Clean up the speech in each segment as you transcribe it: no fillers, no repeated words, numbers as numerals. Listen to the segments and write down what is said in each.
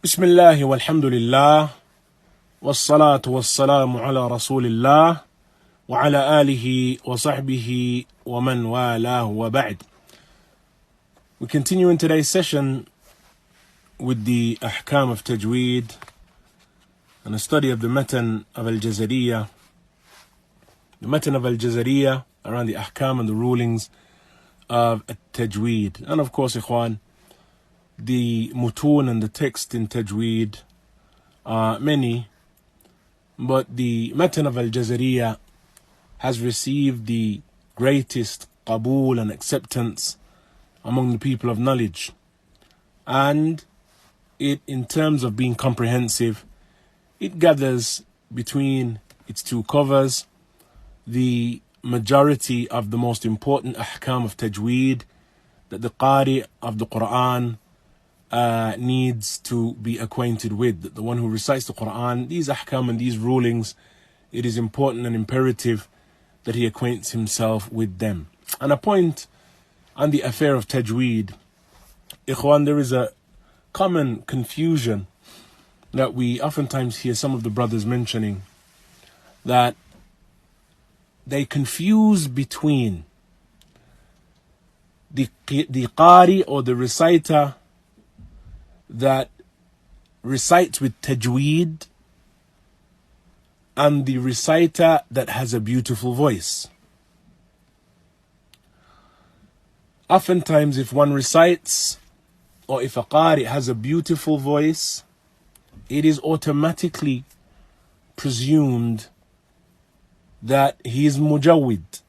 بسم الله والحمد لله والصلاة والسلام على رسول الله وعلى آله وصحبه ومن والاه وبعد. We continue in today's session with the Ahkam of Tajweed and a study of the Matan of Al-Jazariyah. The Matan of Al-Jazariyah around the Ahkam and the rulings of Tajweed. And of course, Ikhwan, the mutun and the text in Tajweed are many, but the Matan of Al-Jazariyah has received the greatest qabool and acceptance among the people of knowledge. And it, in terms of being comprehensive, it gathers between its two covers the majority of the most important ahkam of Tajweed that the Qari of the Quran needs to be acquainted with. The one who recites the Quran, these ahkam and these rulings, it is important and imperative that he acquaints himself with them. And a point on the affair of Tajweed, Ikhwan, there is a common confusion that we oftentimes hear some of the brothers mentioning, that they confuse between the Qari or the reciter that recites with Tajweed and the reciter that has a beautiful voice. Oftentimes, if one recites or if a Qari has a beautiful voice, it is automatically presumed that he is mujawwid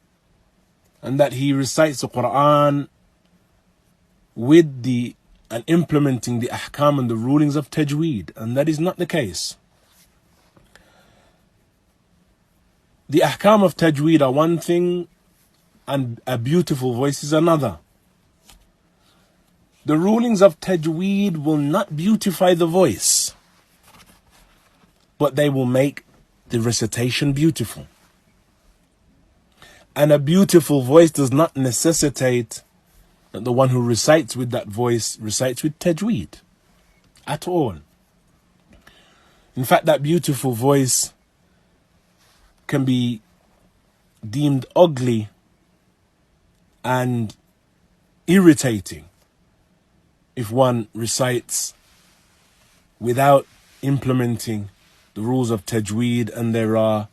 and that he recites the Quran with and implementing the ahkam and the rulings of Tajweed, and that is not the case. The ahkam of Tajweed are one thing and a beautiful voice is another. The rulings of Tajweed will not beautify the voice, but they will make the recitation beautiful. And a beautiful voice does not necessitate that the one who recites with that voice recites with Tajweed at all. In fact, that beautiful voice can be deemed ugly and irritating if one recites without implementing the rules of Tajweed and there are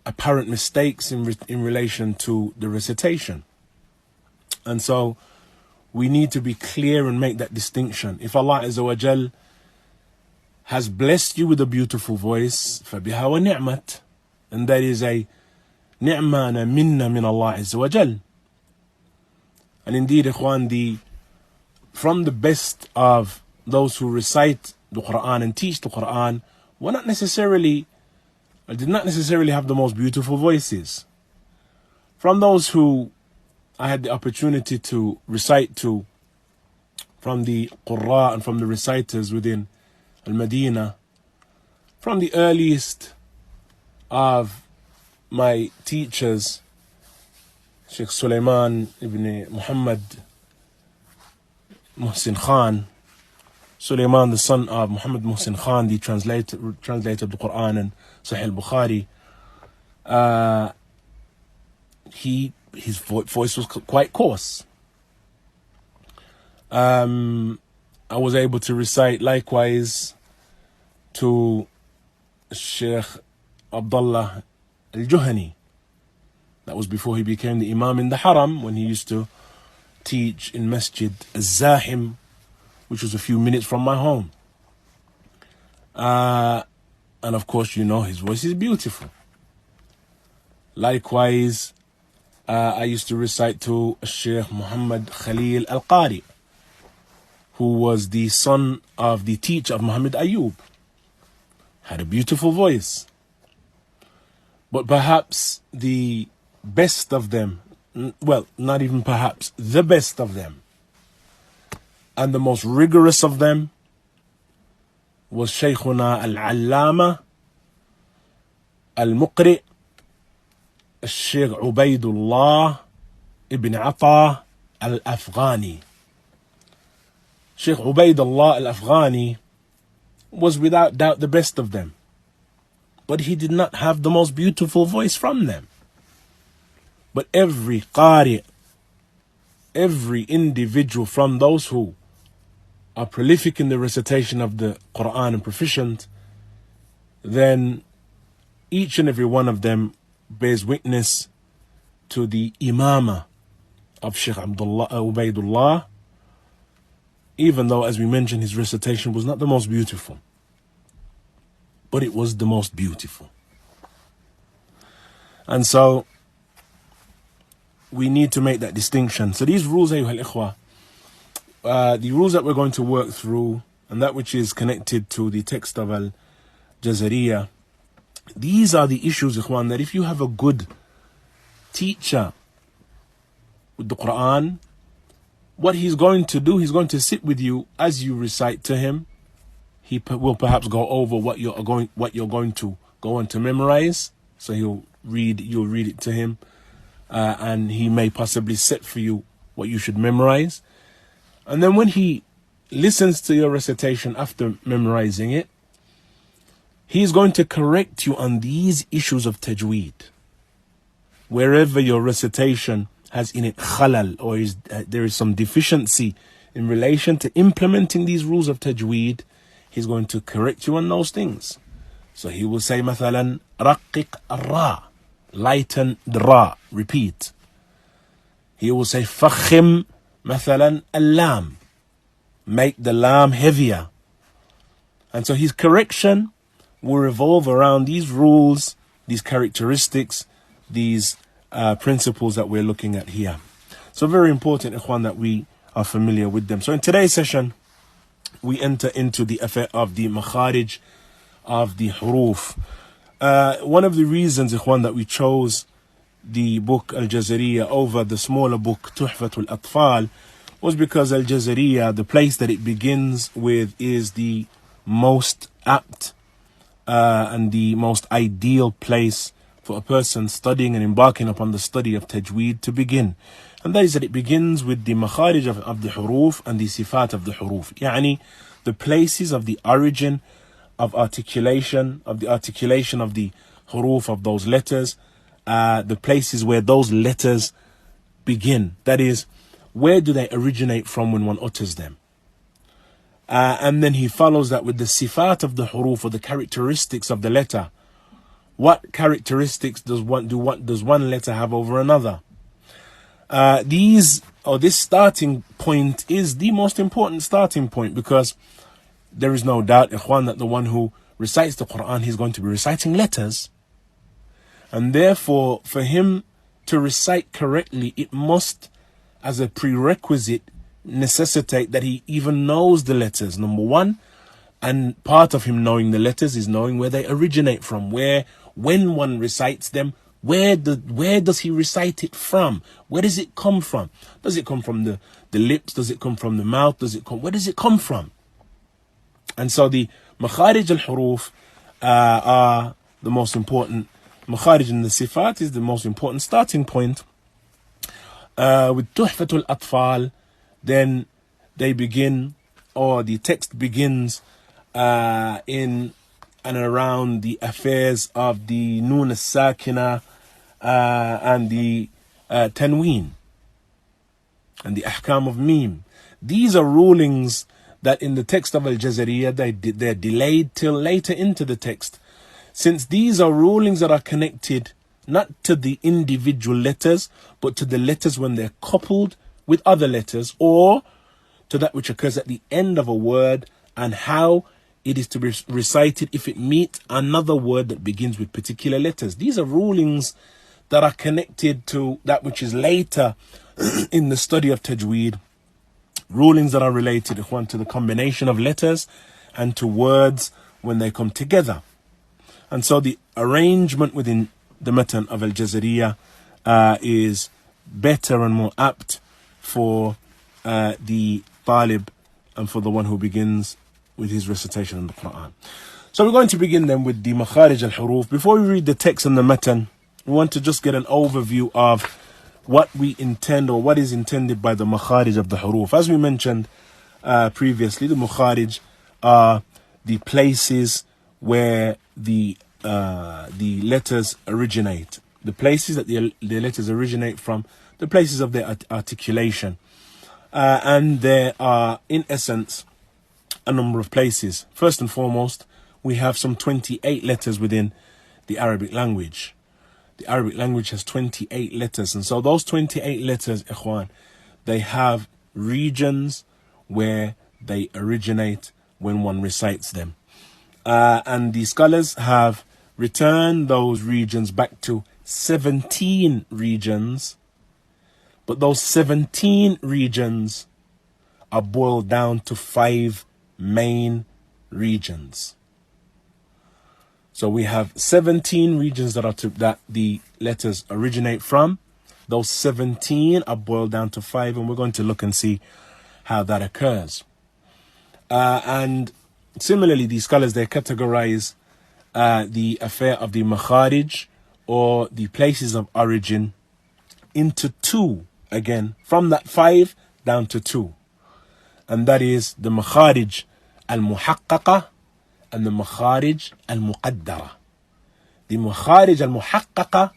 apparent mistakes in relation to the recitation. And so we need to be clear and make that distinction. If Allah Azza wa Jal has blessed you with a beautiful voice, فَبِهَا وَنِعْمَةٌ, and that is a ni'mah and a minna min Allah Azza wa Jal. And indeed, Ikhwan, from the best of those who recite the Quran and teach the Quran did not necessarily have the most beautiful voices. From those who I had the opportunity to recite to, from the Qurra and from the reciters within Al-Madinah, from the earliest of my teachers, Sheikh Sulaiman ibn Muhammad Muhsin Khan, Sulaiman, the son of Muhammad Muhsin Khan, the translator of the Quran and Sahih al-Bukhari, his voice was quite coarse. I was able to recite likewise to Sheikh Abdullah Al-Juhani. That was before he became the Imam in the Haram, when he used to teach in Masjid Al-Zahim, which was a few minutes from my home. And of course, you know, his voice is beautiful. Likewise, I used to recite to Sheikh Muhammad Khalil Al-Qari, who was the son of the teacher of Muhammad Ayub. Had a beautiful voice. But perhaps the best of them, well, not even perhaps, the best of them, and the most rigorous of them was Shaykhuna Al-Allama Al-Muqri Sheikh Ubaidullah ibn Ata Al-Afghani. Sheikh Ubaidullah al-Afghani was without doubt the best of them, but he did not have the most beautiful voice from them. But every qari, every individual from those who are prolific in the recitation of the Quran and proficient, then each and every one of them bears witness to the imama of Sheikh Ubaidullah, even though, as we mentioned, his recitation was not the most beautiful, but it was the most beautiful. And so we need to make that distinction. So these rules, ayyuha al-ikhwa, the rules that we're going to work through, and that which is connected to the text of Al-Jazariyah, these are the issues, ikhwan, that if you have a good teacher with the Quran, what he's going to do, he's going to sit with you as you recite to him. He will perhaps go over what you're going to go on to memorize. So you'll read it to him, and he may possibly set for you what you should memorize. And then when he listens to your recitation after memorizing it, he's going to correct you on these issues of tajweed. Wherever your recitation has in it khalal, or there is some deficiency in relation to implementing these rules of tajweed, he's going to correct you on those things. So he will say, مثلا, رقق الراء, lighten the ra, repeat. He will say, فخم مثلا اللام, make the lam heavier. And so his correction will revolve around these rules, these characteristics, these principles that we're looking at here. So very important, ikhwan, that we are familiar with them. So in today's session, we enter into the affair of the makharij of the huruf. One of the reasons, ikhwan, that we chose the book Al-Jazariyah over the smaller book Tuhfatul Atfal was because Al-Jazariyah, the place that it begins with, is the most apt and the most ideal place for a person studying and embarking upon the study of Tajweed to begin. And that is that it begins with the makharij of the huruf and the sifat of the huruf. Yani, the places of the origin of articulation, of the huruf of those letters, the places where those letters begin. That is, where do they originate from when one utters them? And then he follows that with the sifat of the huruf, or the characteristics of the letter. What characteristics does one letter have over another? This starting point is the most important starting point, because there is no doubt, ikhwan, that the one who recites the Quran, he's going to be reciting letters. And therefore, for him to recite correctly, it must, as a prerequisite, necessitate that he even knows the letters, number one. And part of him knowing the letters is knowing where they originate from, when one recites them, where does he recite it from? Where does it come from? Does it come from the lips? Does it come from the mouth? Where does it come from? And so the makharij al-huruf are the most important. Makharij and the sifat is the most important starting point. With Tuhfatul Atfal, then they begin, or the text begins in and around the affairs of the Nun as-Sakina and the Tanween and the Ahkam of Mim. These are rulings that in the text of Al-Jazariyah, they're delayed till later into the text, since these are rulings that are connected not to the individual letters, but to the letters when they're coupled with other letters, or to that which occurs at the end of a word, and how it is to be recited if it meets another word that begins with particular letters. These are rulings that are connected to that which is later in the study of Tajweed. Rulings that are related, ikhwan, to the combination of letters and to words when they come together. And so the arrangement within the matan of Al-Jazariyah is better and more apt for the talib and for the one who begins with his recitation of the Quran. So we're going to begin then with the makharij al-huruf. Before we read the text and the matan, we want to just get an overview of what we intend, or what is intended by the makharij of the huruf. As we mentioned, previously, the mukharij are the places where the letters originate. The places that the letters originate from, the places of their articulation. And there are, in essence, a number of places. First and foremost, we have some 28 letters within the Arabic language. The Arabic language has 28 letters. And so those 28 letters, ikhwan, they have regions where they originate when one recites them. And the scholars have returned those regions back to 17 regions. But those 17 regions are boiled down to 5 main regions. So we have 17 regions that the letters originate from. Those 17 are boiled down to 5, and we're going to look and see how that occurs. And similarly, the scholars, they categorize the affair of the makharij, or the places of origin, into 2 again, from that 5 down to 2. And that is the makharij al-muhaqqaqa and the makharij al-muqaddara. The makharij al-muhaqqaqa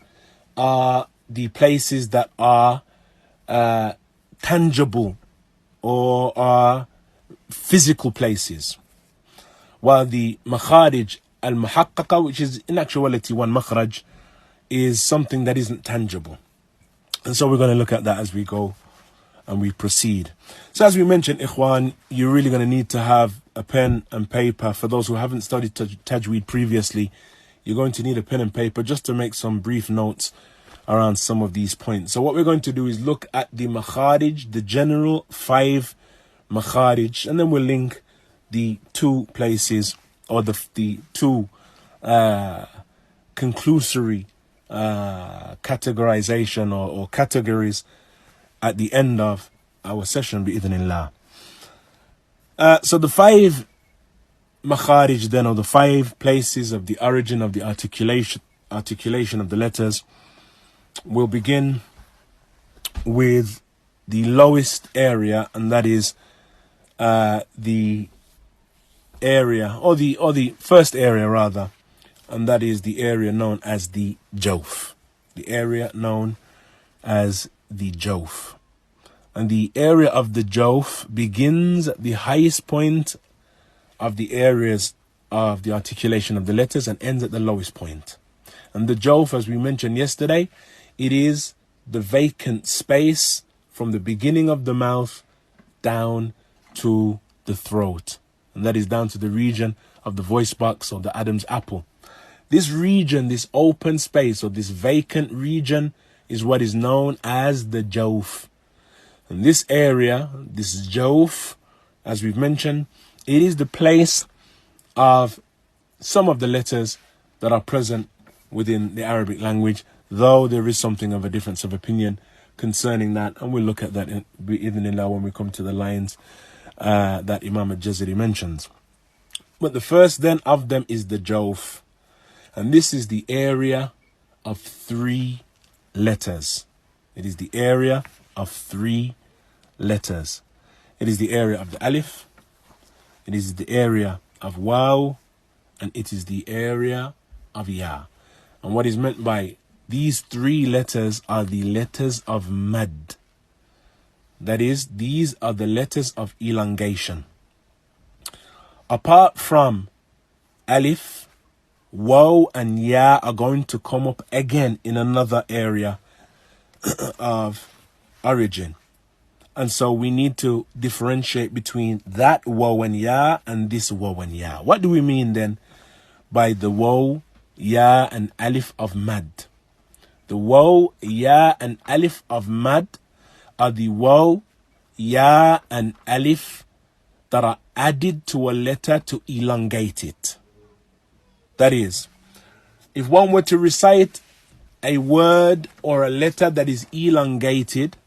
are the places that are tangible or are physical places, while the makharij al-muhaqqaqa, which is in actuality one makhraj, is something that isn't tangible. And so we're going to look at that as we go and we proceed. So as we mentioned, ikhwan, you're really going to need to have a pen and paper. For those who haven't studied Tajweed previously, you're going to need a pen and paper just to make some brief notes around some of these points. So what we're going to do is look at the makharij, the general 5 makharij, and then we'll link the 2 places, or the 2 conclusory categorization or categories at the end of our session, bi'idhnillah. So the 5 makharij then, or the 5 places of the origin of the articulation of the letters, will begin with the lowest area, and that is the area, or the first area rather, and that is the area known as the jawf. The area known as the jawf. And the area of the jawf begins at the highest point of the areas of the articulation of the letters and ends at the lowest point. And the jawf, as we mentioned yesterday, it is the vacant space from the beginning of the mouth down to the throat. And that is down to the region of the voice box, or the Adam's apple. This region, this open space, or this vacant region, is what is known as the jawf. And this area, this jawf, as we've mentioned, it is the place of some of the letters that are present within the Arabic language, though there is something of a difference of opinion concerning that, and we'll look at that bi'idhnillah when we come to the lines that Imam Al-Jazariyah mentions. But the first then of them is the jawf, and this is the area of 3 letters. It is the area of 3 letters. It is the area of the alif, it is the area of waw, and it is the area of ya. And what is meant by these 3 letters are the letters of mad. That is, these are the letters of elongation. Apart from alif, waw and ya are going to come up again in another area of origin. And so we need to differentiate between that waw and ya and this waw and ya. What do we mean then by the waw, ya and alif of mad? The waw, ya and alif of mad are the waw, ya and alif that are added to a letter to elongate it. That is, if one were to recite a word or a letter that is elongated,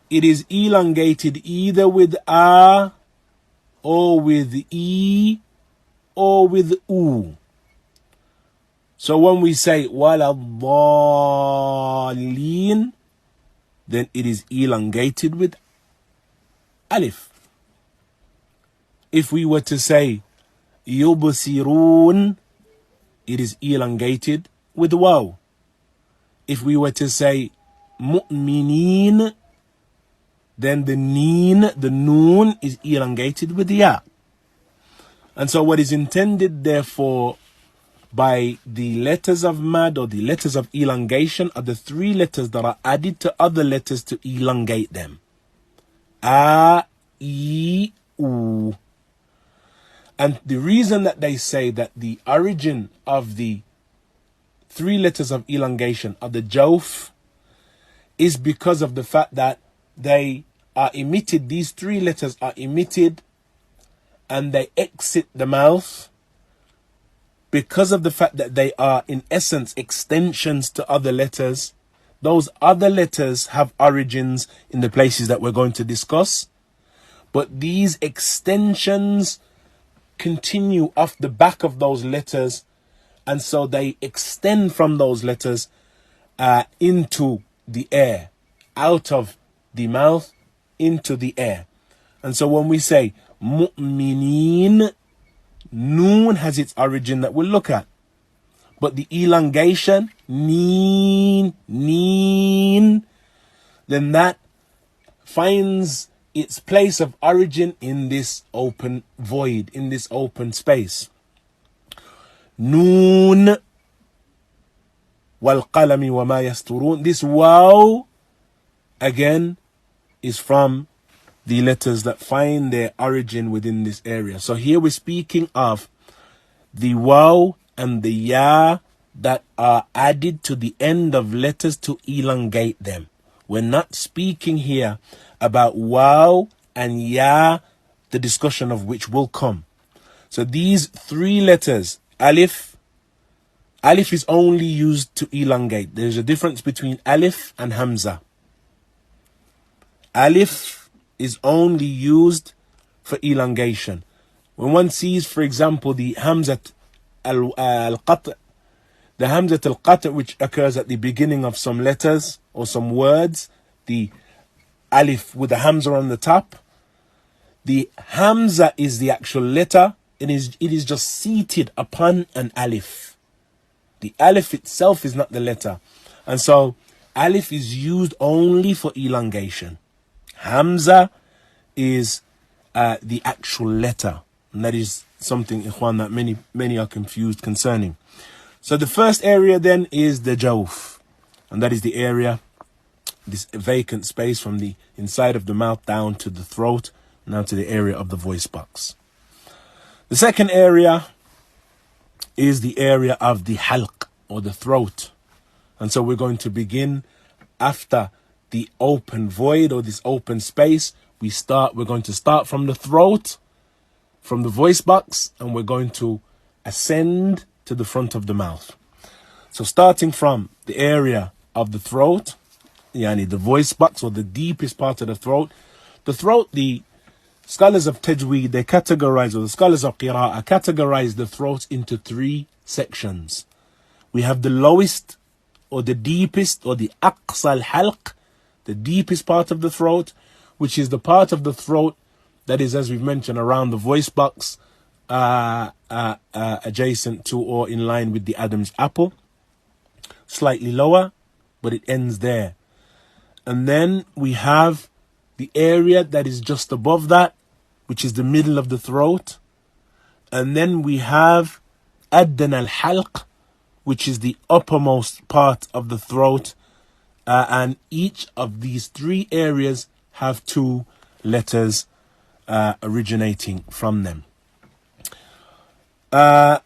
it is elongated either with a, or with e, or with u. So when we say وَلَضَّالِّينَ, then it is elongated with alif. If we were to say yubsirun, it is elongated with waw. If we were to say mu'mineen, then the noon is elongated with ya. And so what is intended therefore by the letters of mad or the letters of elongation are the three letters that are added to other letters to elongate them. A, E, U. And the reason that they say that the origin of the three letters of elongation are the jawf is because of the fact that they are emitted, these three letters are emitted and they exit the mouth because of the fact that they are in essence extensions to other letters. Those other letters have origins in the places that we're going to discuss, but these extensions continue off the back of those letters, and so they extend from those letters into the air, out of the mouth into the air. And so when we say mu'mineen, noon has its origin that we'll look at, but the elongation neen, then that finds its place of origin in this open void, in this open space. Noon wal qalami wa ma yasturun. This waw again is from the letters that find their origin within this area. So here we're speaking of the waw and the ya that are added to the end of letters to elongate them. We're not speaking here about waw and ya, the discussion of which will come. So these three letters, alif is only used to elongate. There's a difference between alif and hamza. Alif is only used for elongation. When one sees, for example, the hamzat al-qat', the hamzat al-qat' which occurs at the beginning of some letters or some words, the alif with the hamza on the top, the hamza is the actual letter. It is just seated upon an alif. The alif itself is not the letter. And so alif is used only for elongation. Hamza is the actual letter. And that is something, ikhwan, that many are confused concerning. So the first area then is the jawf. And that is the area, this vacant space from the inside of the mouth down to the throat, now to the area of the voice box. The second area is the area of the halq, or the throat. And so we're going to begin after the open void or this open space. We're going to start from the throat, from the voice box, and we're going to ascend to the front of the mouth. So starting from the area of the throat, yani the voice box, or the deepest part of the throat. The scholars of Tajweed, they categorize, or the scholars of Qira'ah categorize the throat into three sections. We have the lowest, or the deepest, or the aqsa al-halq, the deepest part of the throat, which is the part of the throat that is, as we've mentioned, around the voice box, adjacent to or in line with the Adam's apple. Slightly lower, but it ends there. And then we have the area that is just above that, which is the middle of the throat. And then we have addan al-halq, which is the uppermost part of the throat. And each of these three areas have two letters originating from them. A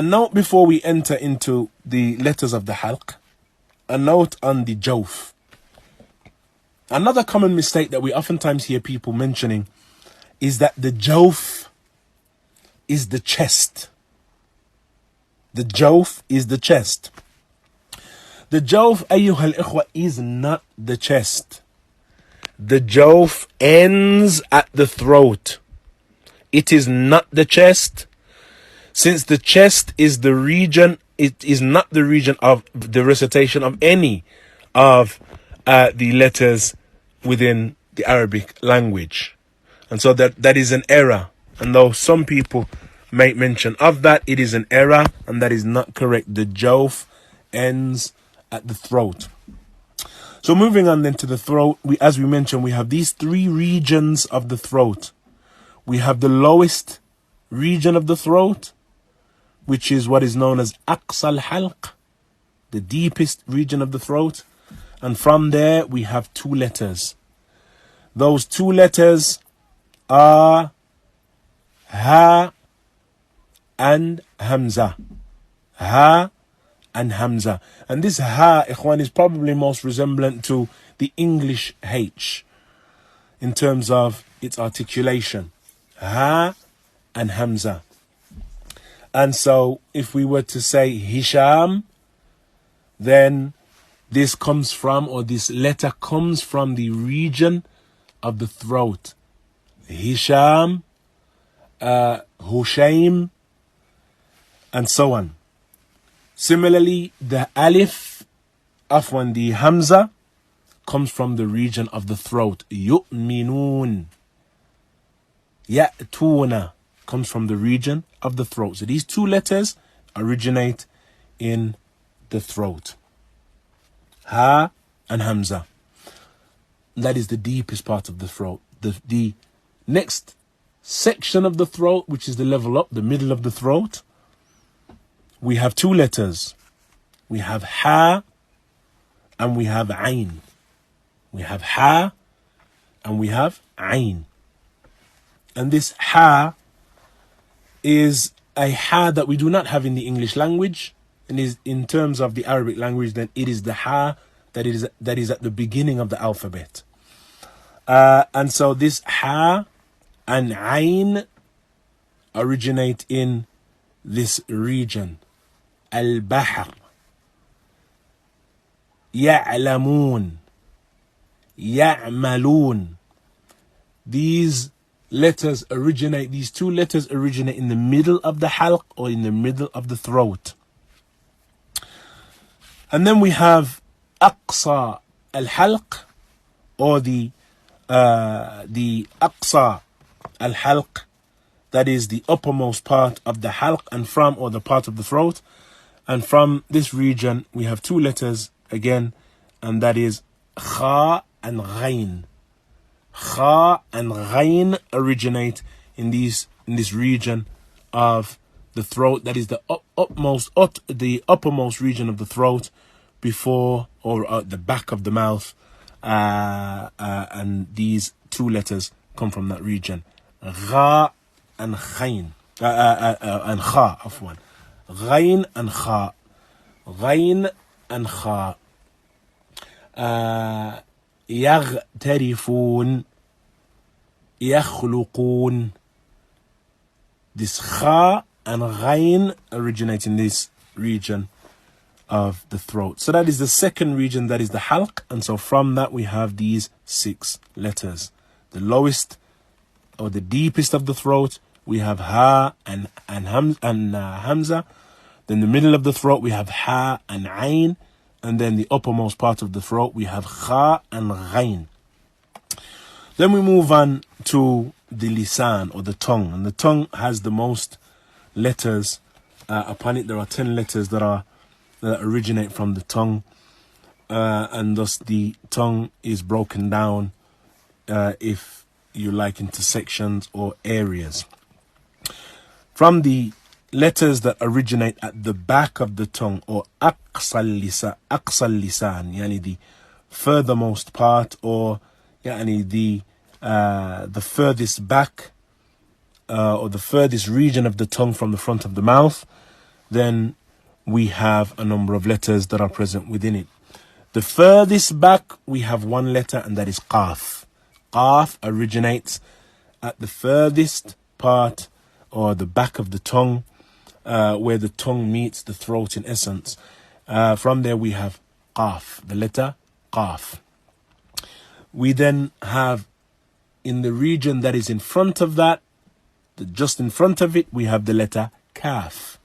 note before we enter into the letters of the halq, a note on the jawf. Another common mistake that we oftentimes hear people mentioning is that the jawf is the chest. The jawf is the chest. The jawf, ayyuha al-ikhwa, is not the chest. The jawf ends at the throat. It is not the chest, since the chest is the region, it is not the region of the recitation of any of the letters within the Arabic language. And so that is an error. And though some people make mention of that, it is an error, and that is not correct. The jawf ends at the throat. So moving on then to the throat, as we mentioned, we have these three regions of the throat. We have the lowest region of the throat, which is what is known as aqsa al-halq, the deepest region of the throat. And from there we have two letters. Those two letters are ha and hamza. Ha and hamza. And this ha, ikhwan, is probably most resemblant to the English H in terms of its articulation. Ha and hamza. And so if we were to say Hisham, then this comes from, or this letter comes from, the region of the throat. Hisham, Hushaim, and so on. Similarly, the alif, afwan, the hamza, comes from the region of the throat. Yu'minun. Ya'tuna comes from the region of the throat. So these two letters originate in the throat. Ha and hamza. That is the deepest part of the throat. The next section of the throat, which is the level up, the middle of the throat, we have two letters. We have ha and we have ain. We have ha and we have ain. And this ha is a ha that we do not have in the English language. And is in terms of the Arabic language, then it is the ha that is at the beginning of the alphabet. And so this ha and ain originate in this region. Al-Bahr. Ya'lamun. Ya'malun. These letters originate, these two letters originate in the middle of the halq, or in the middle of the throat. And then we have aqsa al-halq, or the aqsa al-halq, that is the uppermost part of the halq, and from, or the part of the throat. And from this region we have two letters again, and that is kha and ghain. Kha and ghain originate in this region of the throat. That is the uppermost region of the throat, before, or at the back of the mouth, and these two letters come from that region. Gha and ghain, and kha, afwan. Ghain and kha. Ghain and kha. يغترفون يخلقون. This kha and ghain originate in this region of the throat. So that is the second region, that is the halq. And so from that we have these 6 letters. The lowest, or the deepest of the throat, we have ha and hamza. Then the middle of the throat we have ha and ain. And then the uppermost part of the throat we have kha and ghain. Then we move on to the lisan, or the tongue. And the tongue has the most letters upon it. There are 10 letters that originate from the tongue. And thus the tongue is broken down, if you like, into sections or areas. From the letters that originate at the back of the tongue, or aqsal lisan, yani the furthermost part, or yani the furthest back, or the furthest region of the tongue from the front of the mouth, then we have a number of letters that are present within it. The furthest back we have one letter, and that is qaf. Qaf originates at the furthest part, or the back of the tongue, where the tongue meets the throat in essence. From there we have qaf, the letter qaf. We then have, in the region that is in front of that, just in front of it, we have the letter kaf.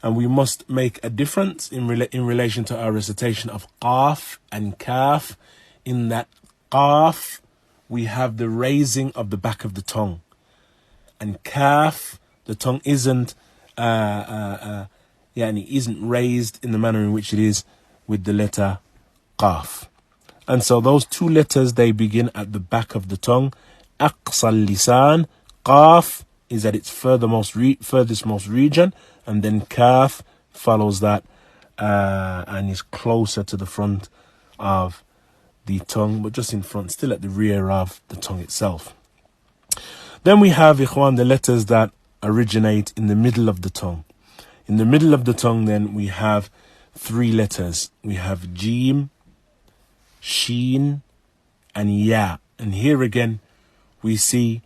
And we must make a difference in relation to our recitation of qaf and kaf, in that qaf we have the raising of the back of the tongue, and kaf, the tongue isn't isn't raised in the manner in which it is with the letter qaf. And so those two letters, they begin at the back of the tongue. Aqsa al-lisan, qaf is at its furthest most region, and then kaf follows that and is closer to the front of the tongue, but just in front, still at the rear of the tongue itself. Then we have, ikhwan, the letters that originate in the middle of the tongue. In the middle of the tongue, then, we have three letters. We have jim, sheen, and ya. And here again, we see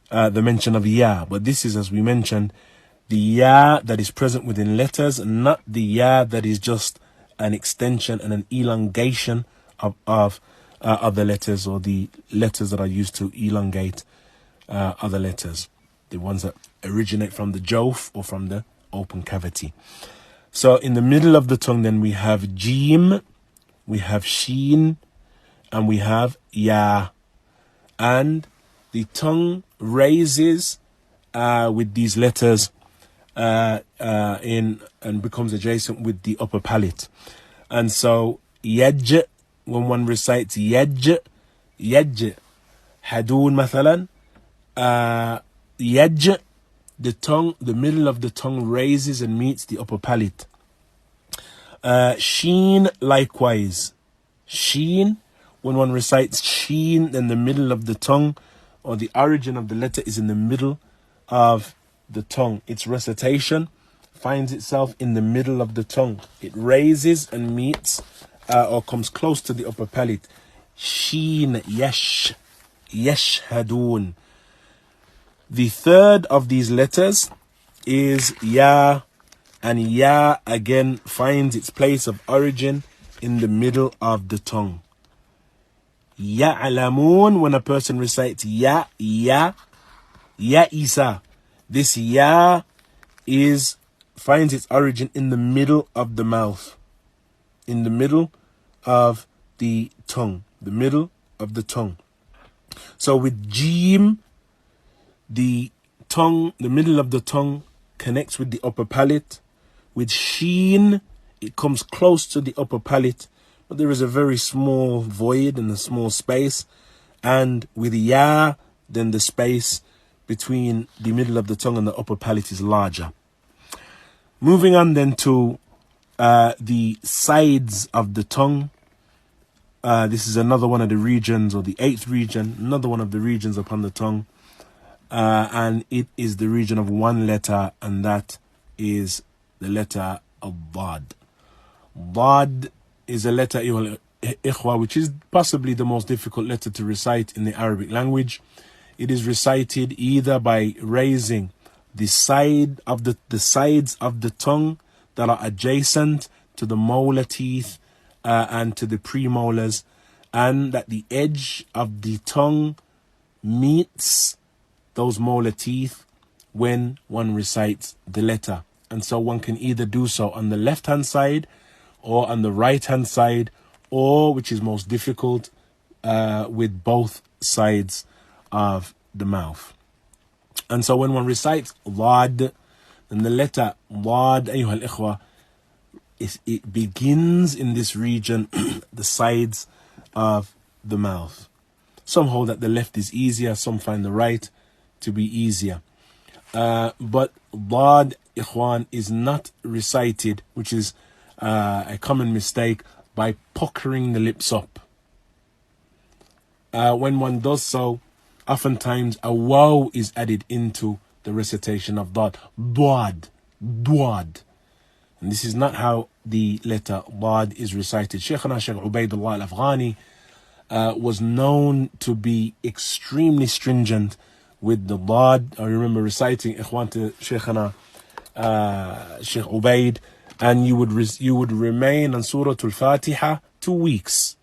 the mention of ya. But this is, as we mentioned, the ya that is present within letters, and not the ya that is just an extension and an elongation of other letters, or the letters that are used to elongate other letters, the ones that originate from the jawf or from the open cavity. So in the middle of the tongue, then, we have jim, we have sheen, and we have ya. And the tongue raises with these letters and becomes adjacent with the upper palate. And so yaj, when one recites yaj, hadun mathalan, yaj, the middle of the tongue raises and meets the upper palate. Sheen, likewise. Sheen, when one recites sheen, then the middle of the tongue, or the origin of the letter, is in the middle of the tongue. Its recitation finds itself in the middle of the tongue. It raises and meets or comes close to the upper palate. Sheen, yesh, yashhadun. The third of these letters is ya, and ya again finds its place of origin in the middle of the tongue. Ya'lamun, when a person recites ya, isa. This ya finds its origin in the middle of the mouth, in the middle of the tongue, the middle of the tongue. So with jim, the middle of the tongue connects with the upper palate. With sheen, it comes close to the upper palate, but there is a very small void and a small space. And with ya, then the space between the middle of the tongue and the upper palate is larger. Moving on then to the sides of the tongue. This is another one of the regions, or the eighth region, another one of the regions upon the tongue. And it is the region of one letter, and that is the letter of Dad. Dad is a letter, ikhwa, which is possibly the most difficult letter to recite in the Arabic language. It is recited either by raising the sides of the tongue that are adjacent to the molar teeth and to the premolars, and that the edge of the tongue meets those molar teeth when one recites the letter. And so one can either do so on the left hand side or on the right hand side, or, which is most difficult, with both sides of the mouth. And so when one recites Dad, then the letter Dad, أيها الإخوة, it begins in this region, the sides of the mouth. Some hold that the left is easier, some find the right to be easier. But Dad, ikhwan, is not recited, which is a common mistake, by puckering the lips up. When one does so, oftentimes a waw is added into the recitation of Dad. Dad, Dad. And this is not how the letter Dad is recited. Shaykhana Shaykh Ubaidullah Al-Afghani was known to be extremely stringent with the Dad. I remember reciting Ikhwan to Shaykhana Shaykh Ubaid, and you would remain on Surah Al-Fatiha 2 weeks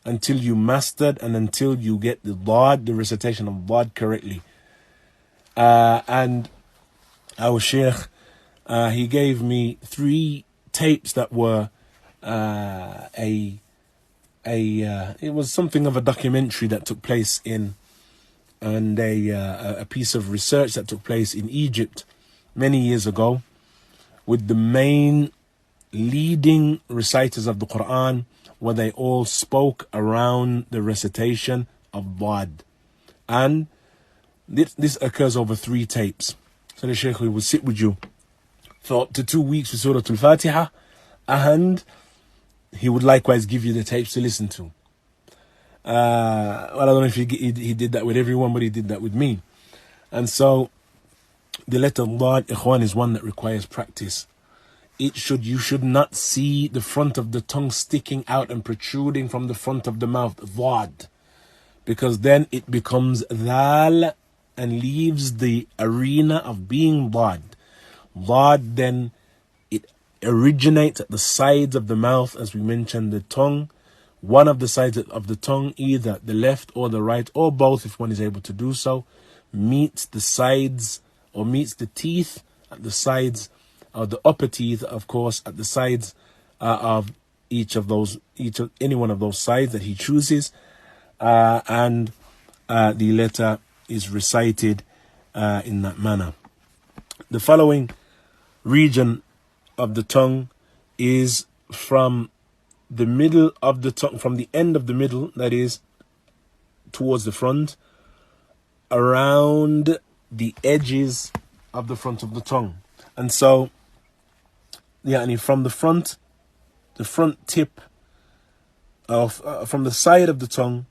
until you mastered and until you get the Dad, the recitation of Dad, correctly. And our Shaykh, he gave me 3 tapes that were it was something of a documentary that took place in and a piece of research that took place in Egypt many years ago with the main leading reciters of the Quran, where they all spoke around the recitation of Dad. And this occurs over 3 tapes. So the Shaykh will sit with you for up to 2 weeks with Surah Al-Fatiha, and he would likewise give you the tapes to listen to. Well, I don't know if he did that with everyone, but he did that with me. And so the letter Dad, Ikhwan, is one that requires practice. You should not see the front of the tongue sticking out and protruding from the front of the mouth, Dad, because then it becomes Dal and leaves the arena of being Dad. Dad, then it originates at the sides of the mouth, as we mentioned, the tongue. One of the sides of the tongue, either the left or the right, or both if one is able to do so, meets the sides or meets the teeth at the sides, or the upper teeth, of course, at the sides of any one of those sides that he chooses, and the letter is recited in that manner. The following region of the tongue is from the middle of the tongue, from the end of the middle, that is, towards the front, around the edges of the front of the tongue. And so, from the front tip of, from the side of the tongue,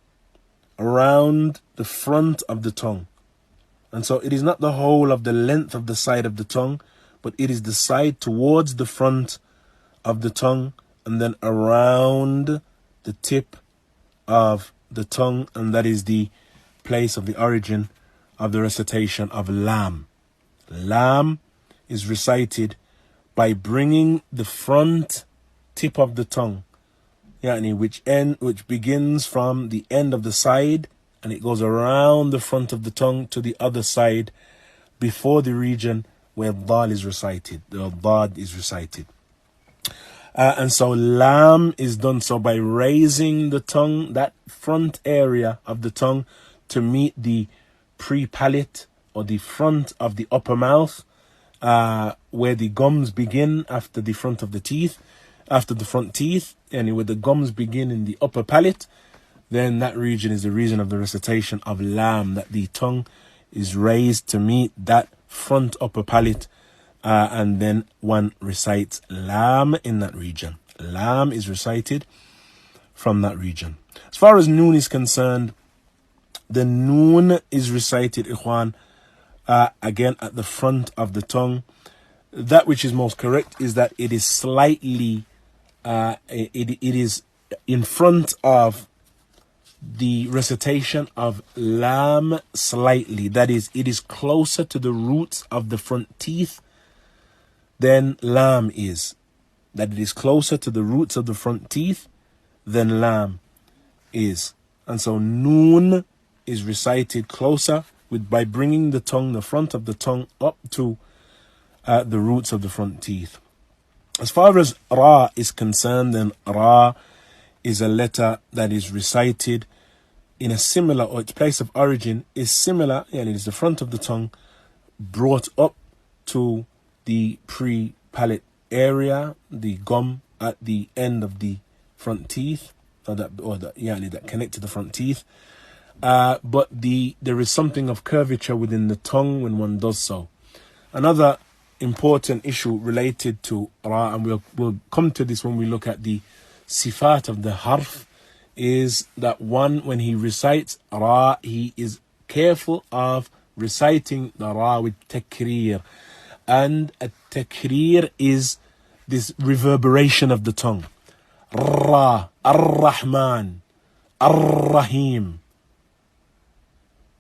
around the front of the tongue. And so it is not the whole of the length of the side of the tongue, but it is the side towards the front of the tongue, and then around the tip of the tongue, and that is the place of the origin of the recitation of Lam. Lam is recited by bringing the front tip of the tongue, which begins from the end of the side, and it goes around the front of the tongue to the other side before the region where Dal is recited, the Dad is recited. And so Lam is done so by raising the tongue, that front area of the tongue, to meet the pre-palate or the front of the upper mouth, where the gums begin after the front of the teeth, after the front teeth, and where the gums begin in the upper palate. Then that region is the region of the recitation of Lam, that the tongue is raised to meet that front upper palate, and then one recites Lam in that region. Lam is recited from that region. As far as Noon is concerned, the Noon is recited, Ikhwan, again at the front of the tongue. That which is most correct is that it is slightly, it is in front of the recitation of Lam slightly. That is, it is closer to the roots of the front teeth than Lam is. That it is closer to the roots of the front teeth than Lam is. And so Noon is recited closer by bringing the tongue, the front of the tongue, up to the roots of the front teeth. As far as Ra is concerned, then Ra is a letter that is recited in a similar, or its place of origin is similar, and it is the front of the tongue brought up to the pre-palate area, the gum at the end of the front teeth, that connect to the front teeth. But there is something of curvature within the tongue when one does so. Another important issue related to Ra, and we'll come to this when we look at the sifat of the harf, is that one, when he recites Ra, he is careful of reciting the Ra with takreer. And a takreer is this reverberation of the tongue. Ra, Ar-Rahman, Ar-Rahim.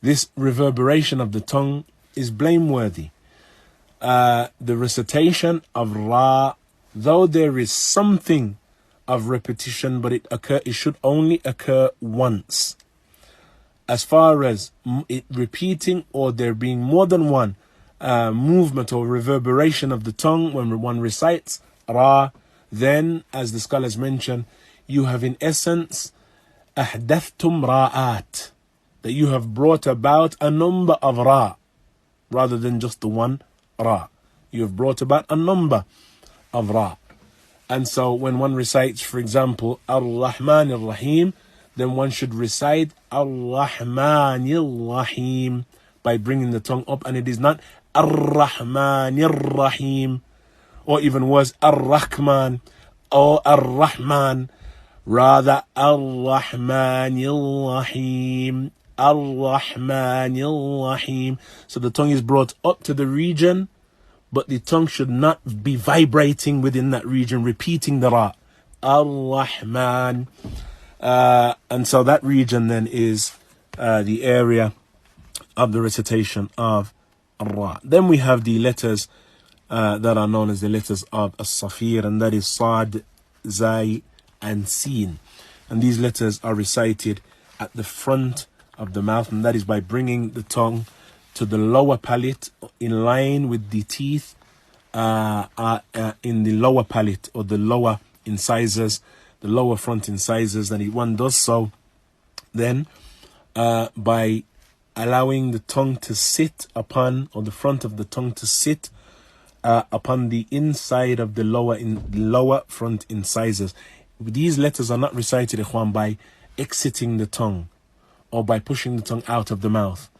This reverberation of the tongue is blameworthy. The recitation of Ra, though there is something of repetition, but it should only occur once. As far as it repeating or there being more than one movement or reverberation of the tongue when one recites Ra, then, as the scholars mention, you have in essence أحدثتم راءات. that you have brought about a number of ra, rather than just the one ra. You have brought about a number of ra. And so when one recites, for example, Ar-Rahman Ar-Rahim, then one should recite Ar-Rahman Ar-Rahim by bringing the tongue up, and it is not Ar-Rahman Ar-Rahim, or even worse, Ar-Rahman or Ar-Rahman. Rather, Ar-Rahman Ar-Rahim, Ar-Rahman Ar-Rahim. So the tongue is brought up to the region, but the tongue should not be vibrating within that region, repeating the ra. Ar-Rahman. And so that region then is the area of the recitation of ra. Then we have the letters that are known as the letters of as-Safir, and that is Sad, Zay, and Sin. And these letters are recited at the front of the mouth, and that is by bringing the tongue to the lower palate in line with the teeth in the lower palate, or the lower incisors, the lower front incisors. And one does so then by allowing the tongue to sit upon, or the front of the tongue to sit upon the inside of the lower front incisors. These letters are not recited, ikhwan, by exiting the tongue or by pushing the tongue out of the mouth,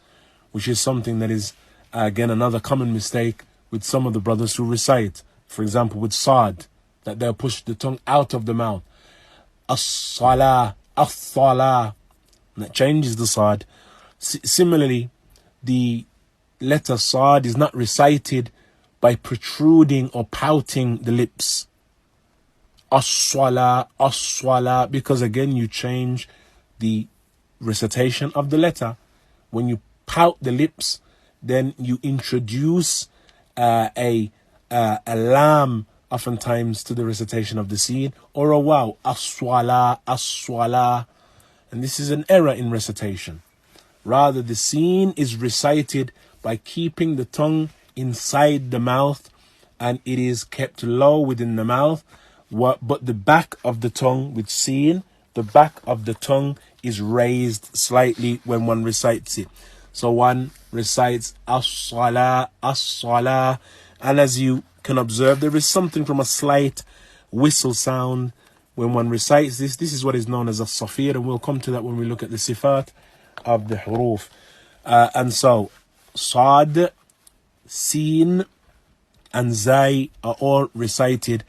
which is something that is, again, another common mistake with some of the brothers who recite. For example, with Sad, that they'll push the tongue out of the mouth. As-Salah, As-Salah. That changes the Sad. Similarly, the letter Sad is not recited by protruding or pouting the lips. As-Salah, As-Salah, because again, you change the recitation of the letter. When you pout the lips, then you introduce a lam oftentimes to the recitation of the Sin, or a waw, as-swala, as-swala. And this is an error in recitation. Rather, the Sin is recited by keeping the tongue inside the mouth, and it is kept low within the mouth. But the back of the tongue with Sin, the back of the tongue is raised slightly when one recites it. So one recites as-salah, as-salah, and as you can observe, there is something from a slight whistle sound when one recites this. This is what is known as a safir, and we'll come to that when we look at the sifat of the huruf. And so Sad, Sin, and Zay are all recited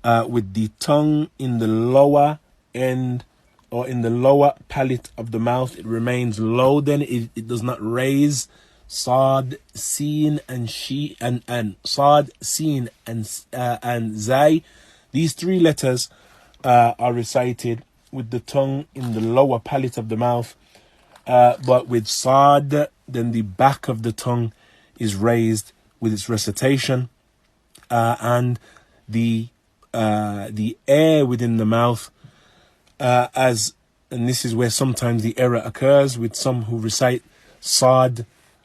with the tongue in the lower end, or in the lower palate of the mouth. It remains low, then it does not raise. Sad, Sin, and Sad, Sin, and Zay. These three letters are recited with the tongue in the lower palate of the mouth. But with Sad, then the back of the tongue is raised with its recitation, and the air within the mouth, and this is where sometimes the error occurs with some who recite Sad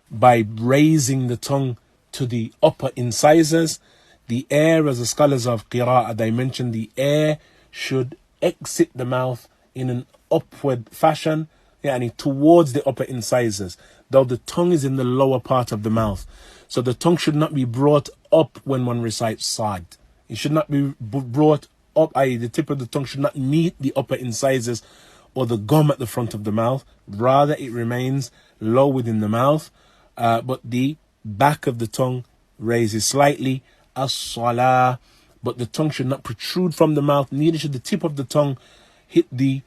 by raising the tongue to the upper incisors. The air, as the scholars of Qira'ah, they mention the air should exit the mouth in an upward fashion, towards the upper incisors, though the tongue is in the lower part of the mouth. So the tongue should not be brought up when one recites Sad. It should not be brought up, i.e. the tip of the tongue should not meet the upper incisors or the gum at the front of the mouth. Rather, it remains low within the mouth, but the back of the tongue raises slightly, as-salah, but the tongue should not protrude from the mouth, neither should the tip of the tongue hit the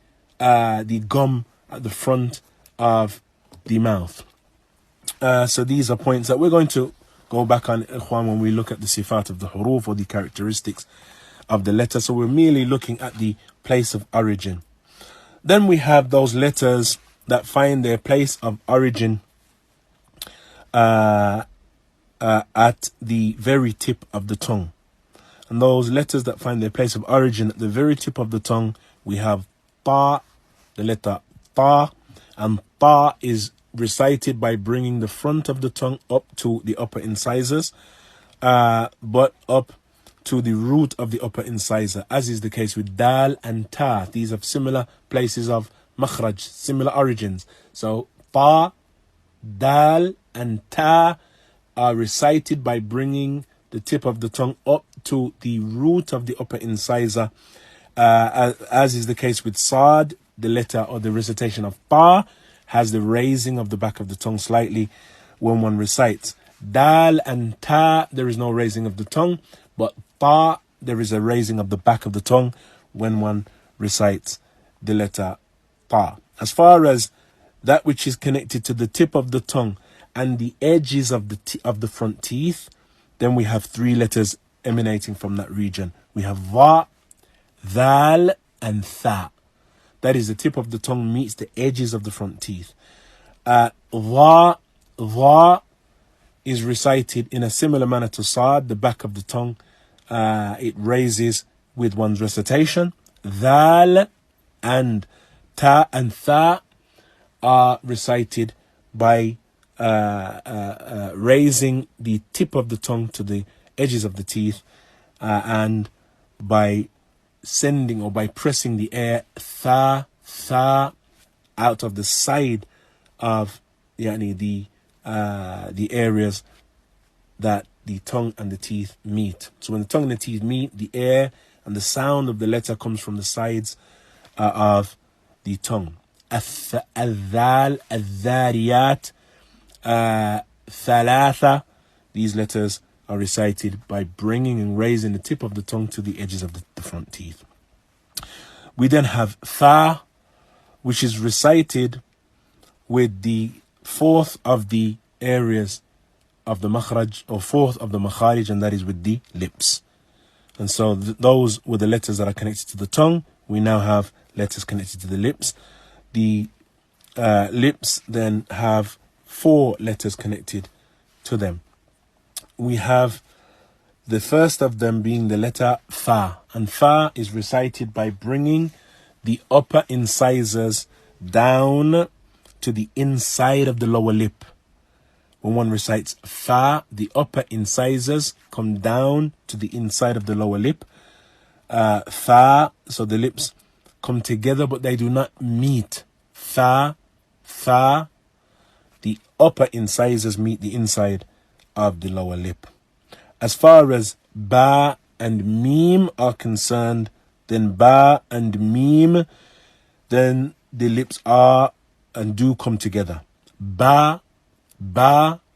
gum at the front of the mouth. So these are points that we're going to go back on, ikhwan, when we look at the sifat of the huruf, or the characteristics of the letter. So we're merely looking at the place of origin. Then we have those letters that find their place of origin at the very tip of the tongue. And those letters that find their place of origin at the very tip of the tongue, we have ta, the letter ta, and ta is recited by bringing the front of the tongue up to the upper incisors, but up to the root of the upper incisor, as is the case with dal and ta. These have similar places of makhraj, similar origins. So ta, dal, and ta are recited by bringing the tip of the tongue up to the root of the upper incisor, as is the case with sad. The letter or the recitation of ta has the raising of the back of the tongue slightly when one recites. Dal and ta, there is no raising of the tongue, but ta, there is a raising of the back of the tongue when one recites the letter ta. As far as that which is connected to the tip of the tongue and the edges of the front teeth, then we have three letters emanating from that region. We have va, dhal, and tha. That is, the tip of the tongue meets the edges of the front teeth. Va is recited in a similar manner to sad, the back of the tongue. It raises with one's recitation. Dhal and ta and tha are recited by raising the tip of the tongue to the edges of the teeth and by sending or by pressing the air tha out of the side of the areas that the tongue and the teeth meet. So when the tongue and the teeth meet, the air and the sound of the letter comes from the sides of the tongue. الذال الذاريات ثلاثة. These letters are recited by bringing and raising the tip of the tongue to the edges of the front teeth. We then have tha, which is recited with the fourth of the areas of the makhraj, or fourth of the makharij, and that is with the lips. And so those were the letters that are connected to the tongue. We now have letters connected to the lips. The lips then have four letters connected to them. We have the first of them being the letter fa, and fa is recited by bringing the upper incisors down to the inside of the lower lip. When one recites fa, the upper incisors come down to the inside of the lower lip. Fa, so the lips come together but they do not meet. Fa, the upper incisors meet the inside of the lower lip. As far as ba and mim are concerned, then ba and mim, then the lips are and do come together. Ba,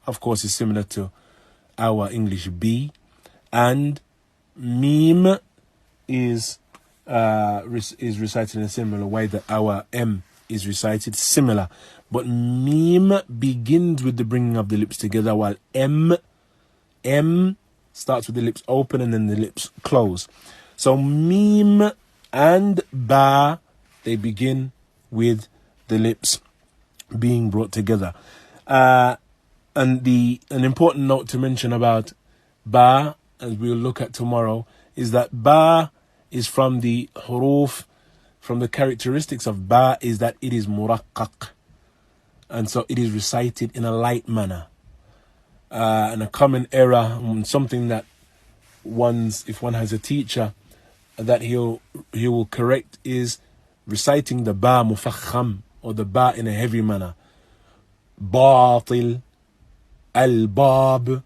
of course, is similar to our English B, and mim is recited in a similar way that our M is recited, similar. But mim begins with the bringing of the lips together, while M starts with the lips open and then the lips close. So mim and ba, they begin with the lips being brought together. And an important note to mention about ba, as we'll look at tomorrow, is that ba is from the huruf, from the characteristics of ba is that it is muraqqaq. And so it is recited in a light manner. And a common error, something that if one has a teacher that he will correct, is reciting the ba mufakham, or the ba in a heavy manner. Batil, al-bab.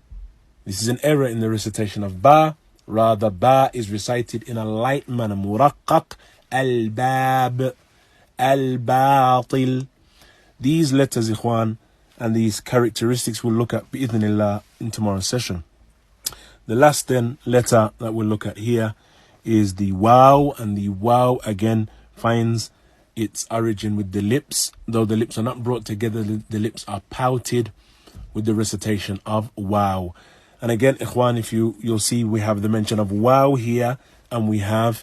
This is an error in the recitation of ba. Rather, ba is recited in a light manner. Muraqqaq, al-bab, al-batil. These letters, ikhwan, and these characteristics we'll look at bi'idhnillah in tomorrow's session. The last then letter that we'll look at here is the waw, and the waw again finds its origin with the lips. Though the lips are not brought together, the lips are pouted with the recitation of waw. And again, ikhwan, if you'll see we have the mention of waw here, and we have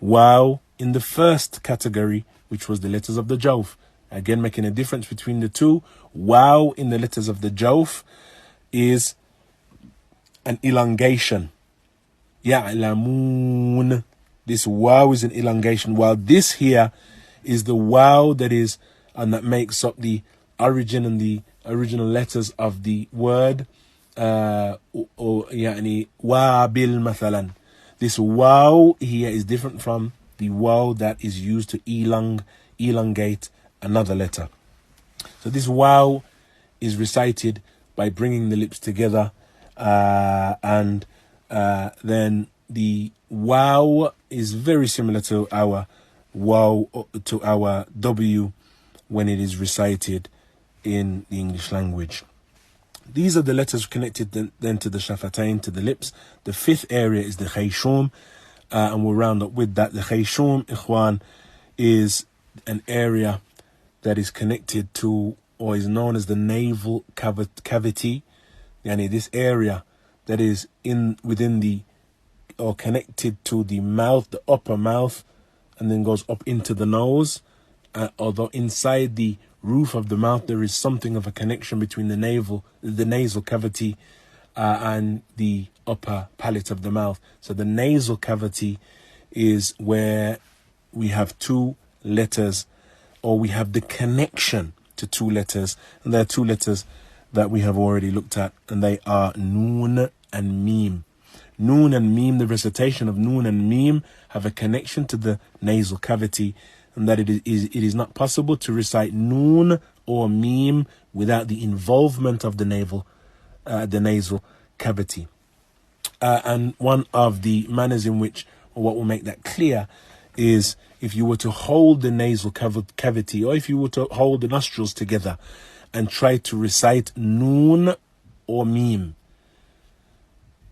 waw in the first category, which was the letters of the jawf. Again, making a difference between the two. Waw in the letters of the jawf is an elongation. Ya'lamun. This waw is an elongation, while this here is the waw that is, and that makes up the origin and the original letters of the word. Wabil mathalan. This waw here is different from the waw that is used to elongate another letter. So this wow is recited by bringing the lips together, and then the wow is very similar to our wow, to our W when it is recited in the English language. These are the letters connected then to the shafatain, to the lips. The fifth area is the khayshum, and we'll round up with that. The khayshum, ikhwan, is an area that is connected to, or is known as the navel cavity. Yani this area that is within the, or connected to the mouth, the upper mouth, and then goes up into the nose. Although inside the roof of the mouth there is something of a connection between the nasal cavity and the upper palate of the mouth. So the nasal cavity is where we have two letters, or we have the connection to two letters, and there are two letters that we have already looked at, and they are noon and meme. Noon and meme, the recitation of noon and meme have a connection to the nasal cavity, and that it is not possible to recite noon or meme without the involvement of the nasal cavity. And one of the manners in which, or what will make that clear, is if you were to hold the nasal cavity, or if you were to hold the nostrils together and try to recite noon or meme.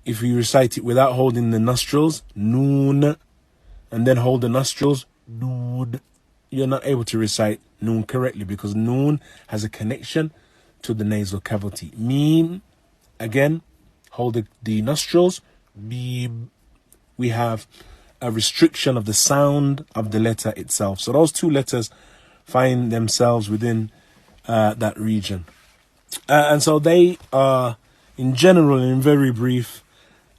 If you recite it without holding the nostrils, noon, and then hold the nostrils, noon, you're not able to recite noon correctly, because noon has a connection to the nasal cavity. Meme, again, hold the nostrils, beep. We have a restriction of the sound of the letter itself. So those two letters find themselves within that region. And so they are, in general and in very brief,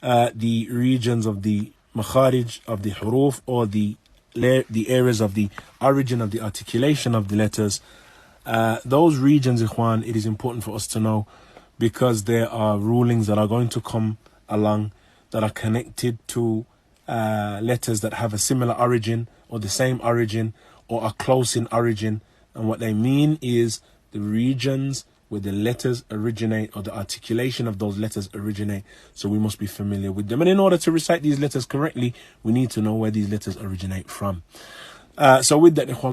the regions of the makharij of the huruf, or the areas of the origin of the articulation of the letters. Those regions, ikhwan, it is important for us to know, because there are rulings that are going to come along that are connected to letters that have a similar origin, or the same origin, or are close in origin. And what they mean is the regions where the letters originate, or the articulation of those letters originate. So we must be familiar with them. And in order to recite these letters correctly, we need to know where these letters originate from. So with that,